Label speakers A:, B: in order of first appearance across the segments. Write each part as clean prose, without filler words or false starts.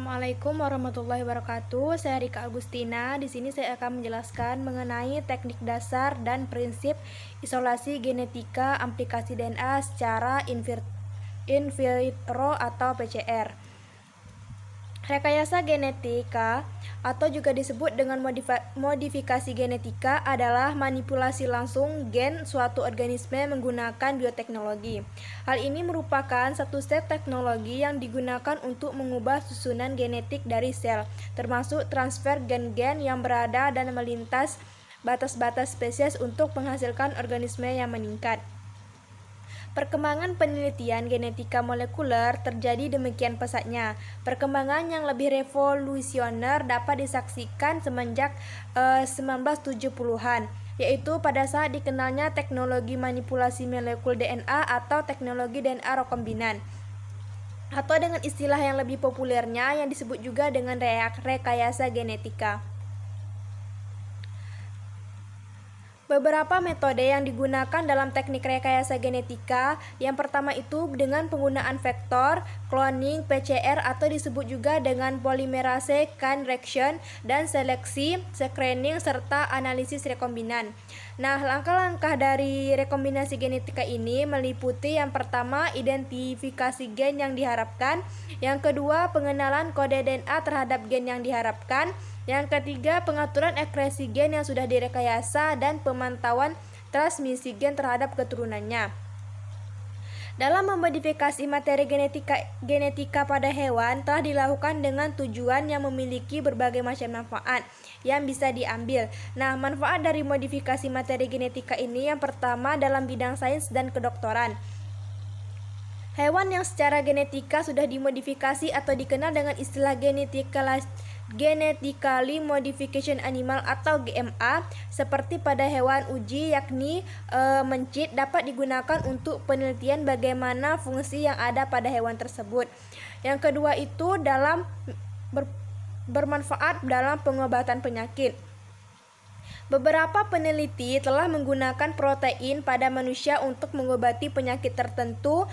A: Assalamualaikum warahmatullahi wabarakatuh. Saya Rika Agustina. Di sini saya akan menjelaskan mengenai teknik dasar dan prinsip isolasi genetika aplikasi DNA secara in vitro atau PCR. Rekayasa genetika atau juga disebut dengan modifikasi genetika adalah manipulasi langsung gen suatu organisme menggunakan bioteknologi. Hal ini merupakan satu set teknologi yang digunakan untuk mengubah susunan genetik dari sel, termasuk transfer gen-gen yang berada dan melintas batas-batas spesies untuk menghasilkan organisme yang meningkat. Perkembangan penelitian genetika molekuler terjadi demikian pesatnya. Perkembangan yang lebih revolusioner dapat disaksikan semenjak 1970-an, yaitu pada saat dikenalnya teknologi manipulasi molekul DNA atau teknologi DNA rekombinan, atau dengan istilah yang lebih populernya yang disebut juga dengan rekayasa genetika. Beberapa metode yang digunakan dalam teknik rekayasa genetika, yang pertama itu dengan penggunaan vektor, cloning, PCR atau disebut juga dengan polymerase chain reaction, dan seleksi, screening, serta analisis rekombinan. Nah, langkah-langkah dari rekombinasi genetika ini meliputi yang pertama, identifikasi gen yang diharapkan, yang kedua, pengenalan kode DNA terhadap gen yang diharapkan, yang ketiga, pengaturan ekspresi gen yang sudah direkayasa dan pemantauan transmisi gen terhadap keturunannya. Dalam memodifikasi materi genetika pada hewan telah dilakukan dengan tujuan yang memiliki berbagai macam manfaat yang bisa diambil. Nah, manfaat dari modifikasi materi genetika ini yang pertama dalam bidang sains dan kedokteran. Hewan yang secara genetika sudah dimodifikasi atau dikenal dengan istilah genetically modification animal atau GMA, seperti pada hewan uji yakni mencit, dapat digunakan untuk penelitian bagaimana fungsi yang ada pada hewan tersebut. Yang kedua itu bermanfaat dalam pengobatan penyakit. Beberapa peneliti telah menggunakan protein pada manusia untuk mengobati penyakit tertentu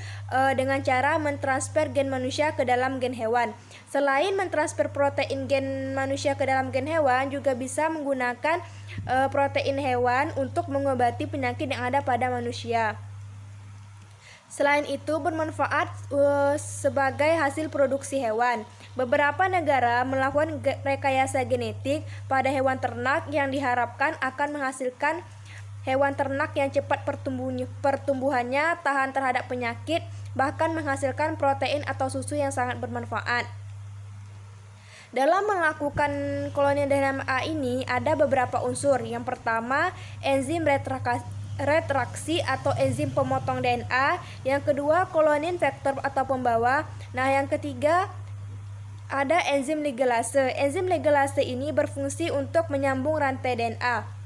A: dengan cara mentransfer gen manusia ke dalam gen hewan. Selain mentransfer protein gen manusia ke dalam gen hewan, juga bisa menggunakan protein hewan untuk mengobati penyakit yang ada pada manusia. Selain itu, bermanfaat sebagai hasil produksi hewan. Beberapa negara melakukan rekayasa genetik pada hewan ternak yang diharapkan akan menghasilkan hewan ternak yang cepat pertumbuhannya, tahan terhadap penyakit, bahkan menghasilkan protein atau susu yang sangat bermanfaat. Dalam melakukan kolonial DNA ini ada beberapa unsur. Yang pertama, enzim retraksi atau enzim pemotong DNA. Yang kedua, kolonin vektor atau pembawa. Nah, yang ketiga ada enzim ligase. Enzim ligase ini berfungsi untuk menyambung rantai DNA.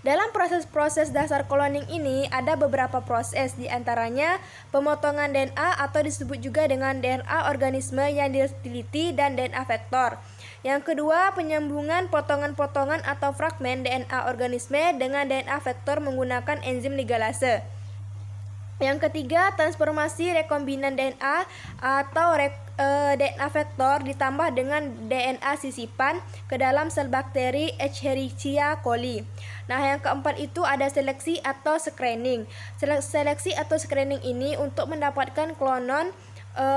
A: Dalam proses-proses dasar cloning ini ada beberapa proses, diantaranya pemotongan DNA atau disebut juga dengan DNA organisme yang diteliti dan DNA vektor. Yang kedua, penyambungan potongan-potongan atau fragmen DNA organisme dengan DNA vektor menggunakan enzim ligase. Yang ketiga, transformasi rekombinan DNA atau DNA vektor ditambah dengan DNA sisipan ke dalam sel bakteri Escherichia coli. Nah, yang keempat itu ada seleksi atau screening. Seleksi atau screening ini untuk mendapatkan klonon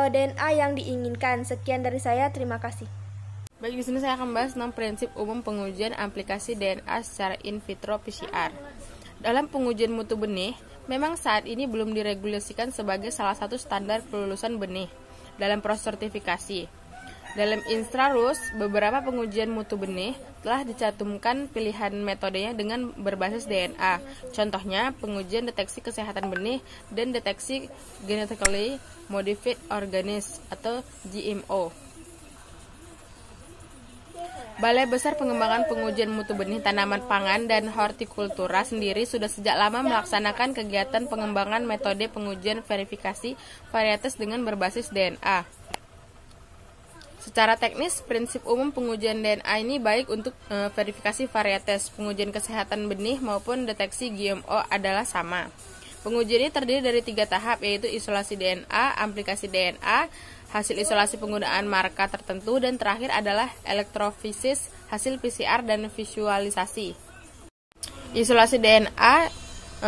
A: DNA yang diinginkan. Sekian dari saya, terima kasih.
B: Baik, di sini saya akan membahas tentang prinsip umum pengujian aplikasi DNA secara in vitro PCR. Dalam pengujian mutu benih, memang saat ini belum diregulasikan sebagai salah satu standar kelulusan benih dalam proses sertifikasi. Dalam Instrarus, beberapa pengujian mutu benih telah dicantumkan pilihan metodenya dengan berbasis DNA. Contohnya, pengujian deteksi kesehatan benih dan deteksi genetically modified organism atau GMO. Balai Besar Pengembangan Pengujian Mutu Benih Tanaman Pangan dan Hortikultura sendiri sudah sejak lama melaksanakan kegiatan pengembangan metode pengujian verifikasi varietas dengan berbasis DNA. Secara teknis, prinsip umum pengujian DNA ini baik untuk verifikasi varietas, pengujian kesehatan benih maupun deteksi GMO adalah sama. Pengujian ini terdiri dari 3 tahap, yaitu isolasi DNA, aplikasi DNA, hasil isolasi penggunaan marka tertentu, dan terakhir adalah elektrofisis, hasil PCR, dan visualisasi. Isolasi DNA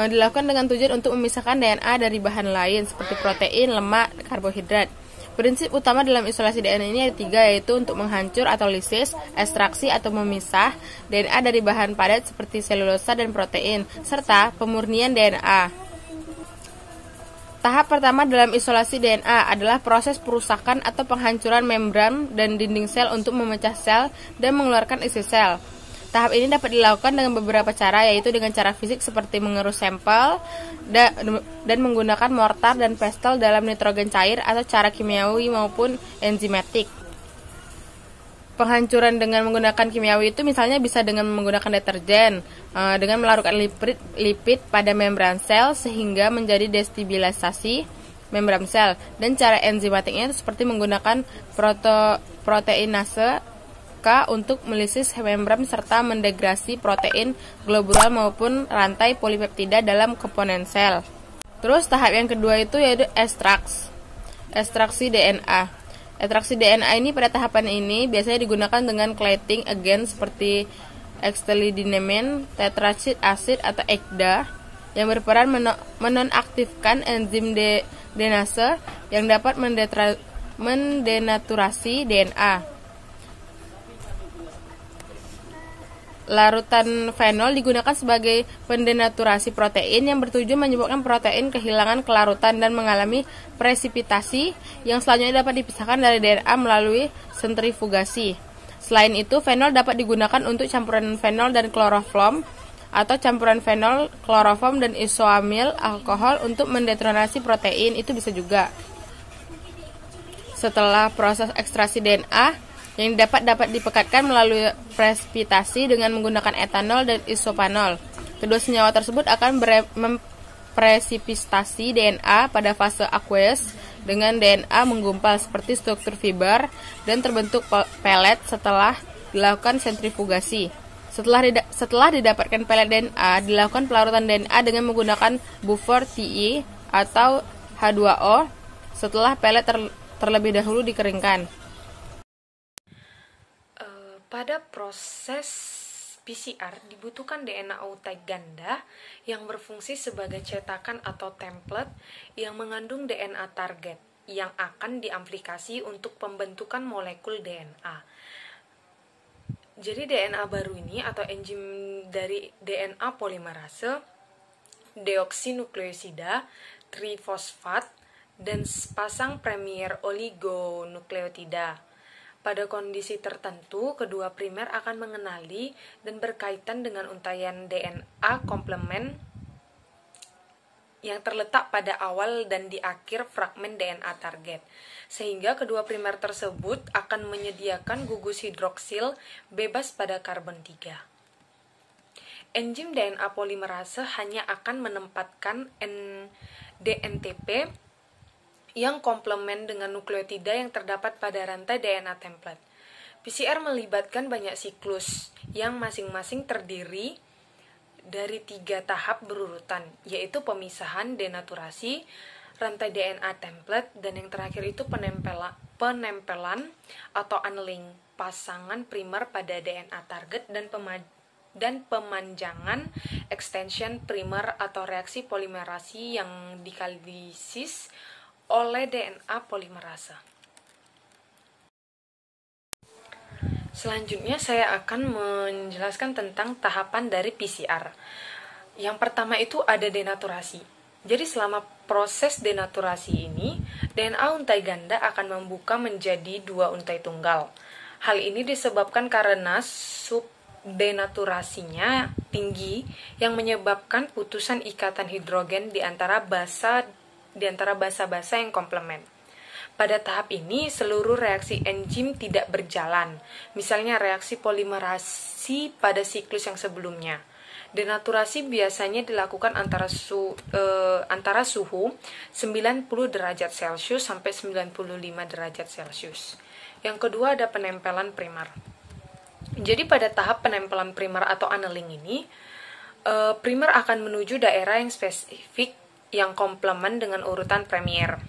B: dilakukan dengan tujuan untuk memisahkan DNA dari bahan lain seperti protein, lemak, karbohidrat. Prinsip utama dalam isolasi DNA ini ada 3, yaitu untuk menghancur atau lisis, ekstraksi atau memisah DNA dari bahan padat seperti selulosa dan protein, serta pemurnian DNA. Tahap pertama dalam isolasi DNA adalah proses perusakan atau penghancuran membran dan dinding sel untuk memecah sel dan mengeluarkan isi sel. Tahap ini dapat dilakukan dengan beberapa cara, yaitu dengan cara fisik seperti mengerus sampel dan menggunakan mortar dan pestle dalam nitrogen cair, atau cara kimiawi maupun enzimatik. Penghancuran dengan menggunakan kimiawi itu misalnya bisa dengan menggunakan deterjen, dengan melarutkan lipid pada membran sel sehingga menjadi destabilisasi membran sel. Dan cara enzimatiknya itu seperti menggunakan proteinase K untuk melisis membran serta mendegrasi protein globular maupun rantai polipeptida dalam komponen sel. Terus tahap yang kedua itu yaitu ekstraksi DNA. Ekstraksi DNA ini pada tahapan ini biasanya digunakan dengan clathing agent seperti ectylidinamine, tetracyclic acid atau ECDA yang berperan menonaktifkan enzim denase yang dapat mendenaturasi DNA. Larutan fenol digunakan sebagai pendenaturasi protein yang bertujuan menyebabkan protein kehilangan kelarutan dan mengalami presipitasi yang selanjutnya dapat dipisahkan dari DNA melalui sentrifugasi. Selain itu, fenol dapat digunakan untuk campuran fenol dan kloroform atau campuran fenol, kloroform, dan isoamil alkohol untuk mendenaturasi protein, itu bisa juga. Setelah proses ekstraksi DNA, yang dapat dipekatkan melalui presipitasi dengan menggunakan etanol dan isopanol. Kedua senyawa tersebut akan mempresipitasi DNA pada fase aqueous dengan DNA menggumpal seperti struktur fiber dan terbentuk pelet setelah dilakukan sentrifugasi. Setelah didapatkan pelet DNA, dilakukan pelarutan DNA dengan menggunakan buffer TE atau H2O setelah pelet terlebih dahulu dikeringkan.
A: Pada proses PCR dibutuhkan DNA outai ganda yang berfungsi sebagai cetakan atau template yang mengandung DNA target yang akan diaplikasi untuk pembentukan molekul DNA. Jadi DNA baru ini atau enzim dari DNA polimerase, deoksinukleosida, trifosfat, dan sepasang premier oligonukleotida. Pada kondisi tertentu, kedua primer akan mengenali dan berkaitan dengan untaian DNA komplement yang terletak pada awal dan di akhir fragmen DNA target. Sehingga kedua primer tersebut akan menyediakan gugus hidroksil bebas pada karbon 3. Enzim DNA polimerase hanya akan menempatkan DNTP yang komplement dengan nukleotida yang terdapat pada rantai DNA template. PCR melibatkan banyak siklus yang masing-masing terdiri dari 3 tahap berurutan, yaitu pemisahan, denaturasi, rantai DNA template, dan yang terakhir itu penempelan atau annealing pasangan primer pada DNA target dan pemanjangan extension primer atau reaksi polimerasi yang dikalisis oleh DNA polimerase. Selanjutnya saya akan menjelaskan tentang tahapan dari PCR. Yang pertama itu ada denaturasi. Jadi selama proses denaturasi ini, DNA untai ganda akan membuka menjadi 2 untai tunggal. Hal ini disebabkan karena subdenaturasinya tinggi yang menyebabkan putusan ikatan hidrogen di antara basa yang komplement. Pada tahap ini, seluruh reaksi enzim tidak berjalan, misalnya reaksi polimerasi pada siklus yang sebelumnya. Denaturasi biasanya dilakukan antara suhu 90 derajat Celcius sampai 95 derajat Celcius. Yang kedua ada penempelan primer. Jadi pada tahap penempelan primer atau annealing ini, primer akan menuju daerah yang spesifik
B: yang komplement dengan urutan primer.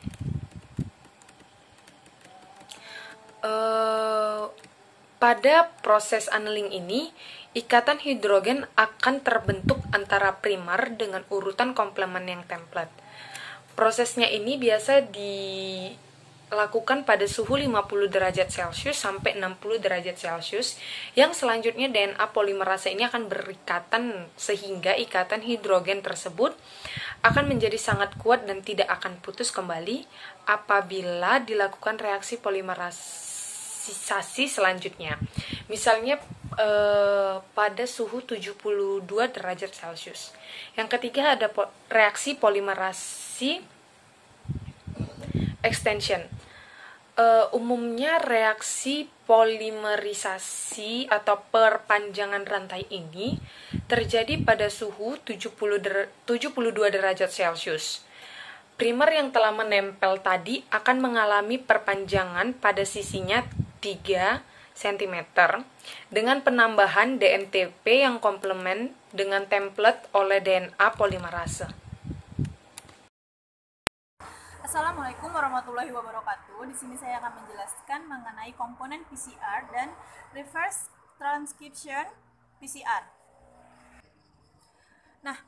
B: Pada proses annealing ini, ikatan hidrogen akan terbentuk antara primer dengan urutan komplement yang template. Prosesnya ini biasa dilakukan pada suhu 50 derajat Celcius sampai 60 derajat Celcius, yang selanjutnya DNA polimerase ini akan berikatan sehingga ikatan hidrogen tersebut akan menjadi sangat kuat dan tidak akan putus kembali apabila dilakukan reaksi polimerisasi selanjutnya. Misalnya pada suhu 72 derajat Celcius. Yang ketiga ada reaksi polimerasi extension. Umumnya reaksi polimerisasi atau perpanjangan rantai ini terjadi pada suhu 72 derajat Celcius. Primer yang telah menempel tadi akan mengalami perpanjangan pada sisinya 3 cm dengan penambahan DNTP yang komplement dengan template oleh DNA polimerase.
C: Assalamualaikum warahmatullahi wabarakatuh. Di sini saya akan menjelaskan mengenai komponen PCR dan reverse transcription PCR. Nah,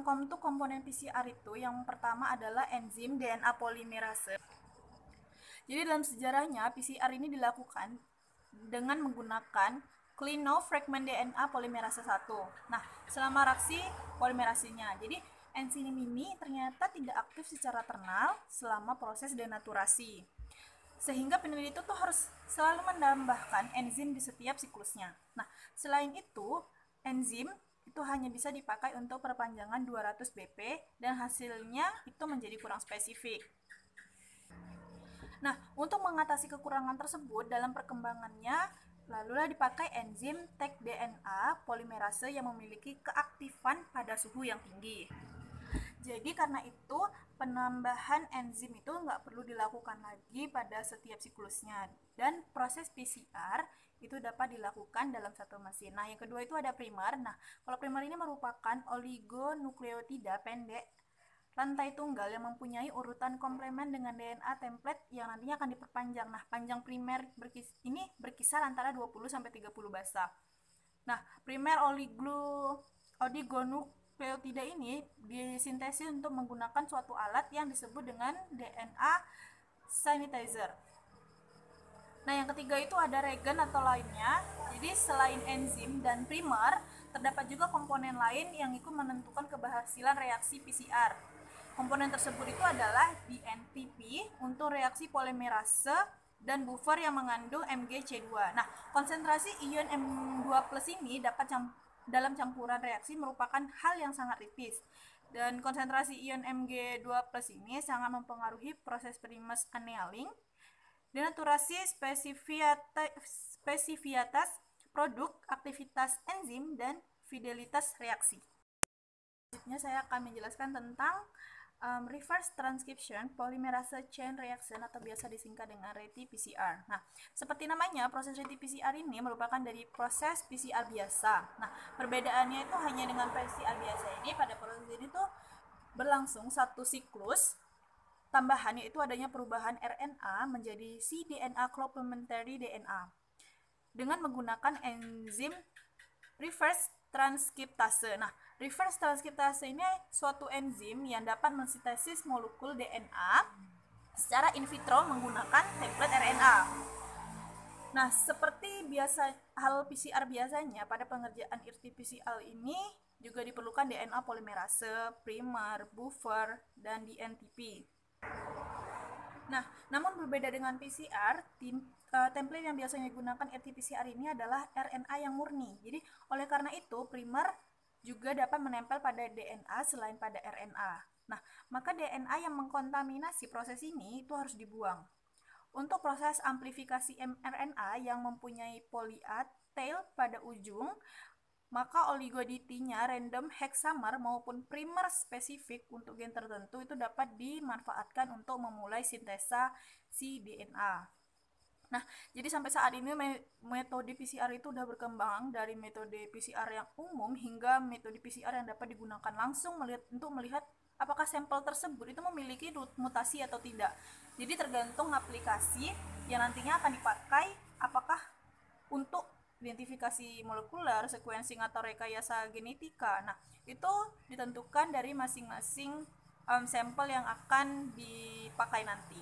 C: untuk komponen PCR itu yang pertama adalah enzim DNA polimerase. Jadi dalam sejarahnya PCR ini dilakukan dengan menggunakan klino fragment DNA polimerase 1. Nah, selama reaksi polimerasenya. Jadi enzim ini ternyata tidak aktif secara ternal selama proses denaturasi. Sehingga peneliti itu harus selalu menambahkan enzim di setiap siklusnya. Nah, selain itu, enzim itu hanya bisa dipakai untuk perpanjangan 200 BP dan hasilnya itu menjadi kurang spesifik. Nah, untuk mengatasi kekurangan tersebut dalam perkembangannya, lalulah dipakai enzim Taq DNA polimerase yang memiliki keaktifan pada suhu yang tinggi. Jadi karena itu penambahan enzim itu nggak perlu dilakukan lagi pada setiap siklusnya, dan proses PCR itu dapat dilakukan dalam satu mesin. Nah, yang kedua itu ada primer. Nah, kalau primer ini merupakan oligonukleotida pendek rantai tunggal yang mempunyai urutan komplement dengan DNA template yang nantinya akan diperpanjang. Nah, panjang primer ini berkisar antara 20 sampai 30 basa. Nah, primer oligonukleotida ini disintesis untuk menggunakan suatu alat yang disebut dengan DNA synthesizer. Nah, yang ketiga itu ada reagen atau lainnya. Jadi selain enzim dan primer, terdapat juga komponen lain yang ikut menentukan keberhasilan reaksi PCR. Komponen tersebut itu adalah DNTP untuk reaksi polimerase dan buffer yang mengandung MgC2. Nah, konsentrasi ion M2+ ini dapat dalam campuran reaksi merupakan hal yang sangat tipis. Dan konsentrasi ion Mg2+ ini sangat mempengaruhi proses primus annealing, denaturasi, spesifitas produk, aktivitas enzim, dan fidelitas reaksi. Selanjutnya saya akan menjelaskan tentang reverse transcription polymerase chain reaction atau biasa disingkat dengan RT-PCR. Nah, seperti namanya, proses RT-PCR ini merupakan dari proses PCR biasa. Nah, perbedaannya itu hanya dengan PCR biasa ini, pada proses ini tuh berlangsung satu siklus. Tambahannya itu adanya perubahan RNA menjadi cDNA complementary DNA dengan menggunakan enzim reverse transkriptase. Nah, reverse transkriptase ini suatu enzim yang dapat mensintesis molekul DNA secara in vitro menggunakan template RNA. Nah, seperti biasa hal PCR biasanya, pada pengerjaan RT-PCR ini juga diperlukan DNA polimerase, primer, buffer, dan DNTP. Nah, namun berbeda dengan PCR, template yang biasanya digunakan RT-PCR ini adalah RNA yang murni. Jadi, oleh karena itu, primer juga dapat menempel pada DNA selain pada RNA. Nah, maka DNA yang mengkontaminasi proses ini itu harus dibuang. Untuk proses amplifikasi mRNA yang mempunyai poly-A tail pada ujung, maka oligoditinya random hexamer maupun primer spesifik untuk gen tertentu itu dapat dimanfaatkan untuk memulai sintesa si DNA. Nah, jadi sampai saat ini metode PCR itu sudah berkembang dari metode PCR yang umum hingga metode PCR yang dapat digunakan langsung untuk melihat apakah sampel tersebut itu memiliki mutasi atau tidak. Jadi tergantung aplikasi yang nantinya akan dipakai, apakah untuk identifikasi molekuler, sequencing atau rekayasa genetika. Nah, itu ditentukan dari masing-masing sampel yang akan dipakai nanti.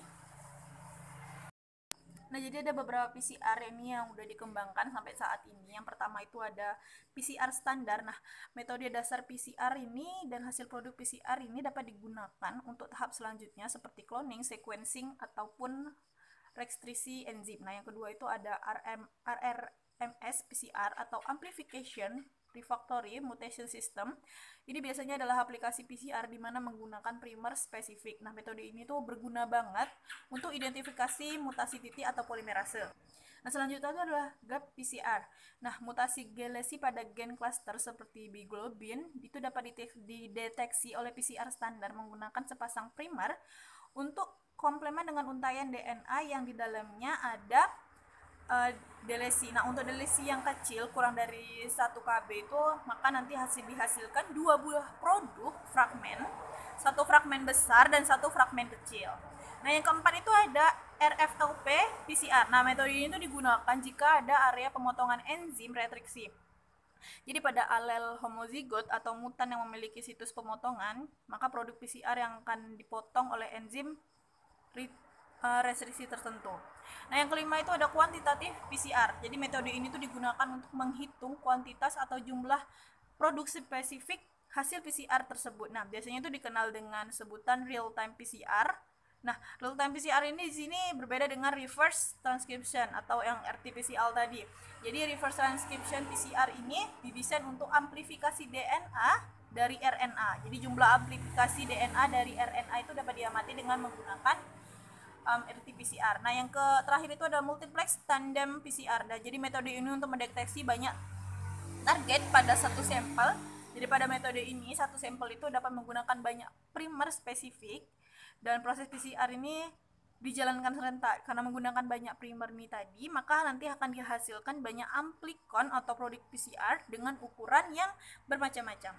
C: Nah, jadi ada beberapa PCR ini yang udah dikembangkan sampai saat ini. Yang pertama itu ada PCR standar. Nah, metode dasar PCR ini dan hasil produk PCR ini dapat digunakan untuk tahap selanjutnya seperti cloning, sequencing, ataupun restriksi enzim. Nah, yang kedua itu ada RRMS PCR atau Amplification Refractory Mutation System. Ini biasanya adalah aplikasi PCR di mana menggunakan primer spesifik. Nah, metode ini tuh berguna banget untuk identifikasi mutasi titik atau polimerase. Nah, selanjutnya itu adalah gap PCR. Nah, mutasi gelasi pada gen cluster seperti B-globin itu dapat dideteksi oleh PCR standar menggunakan sepasang primer untuk komplement dengan untaian DNA yang di dalamnya ada delesi. Nah, untuk delesi yang kecil kurang dari 1 KB itu, maka nanti dihasilkan 2 buah produk fragmen, 1 fragmen besar dan 1 fragmen kecil. Nah, yang keempat itu ada RFLP PCR. Nah, metode ini itu digunakan jika ada area pemotongan enzim retriksi. Jadi pada alel homozigot atau mutan yang memiliki situs pemotongan, maka produk PCR yang akan dipotong oleh enzim restriksi tertentu. Nah, yang kelima itu ada kuantitatif PCR. Jadi metode ini tuh digunakan untuk menghitung kuantitas atau jumlah produk spesifik hasil PCR tersebut. Nah, biasanya itu dikenal dengan sebutan real time PCR. Nah, real time PCR ini di sini berbeda dengan reverse transcription atau yang RT-PCR tadi. Jadi reverse transcription PCR ini didesain untuk amplifikasi DNA dari RNA. Jadi jumlah amplifikasi DNA dari RNA itu dapat diamati dengan menggunakan RT-PCR. Nah, yang terakhir itu ada multiplex tandem PCR. Nah, jadi metode ini untuk mendeteksi banyak target pada satu sampel. Jadi pada metode ini satu sampel itu dapat menggunakan banyak primer spesifik, dan proses PCR ini dijalankan serentak. Karena menggunakan banyak primer ini tadi, maka nanti akan dihasilkan banyak amplikon atau produk PCR dengan ukuran yang bermacam-macam.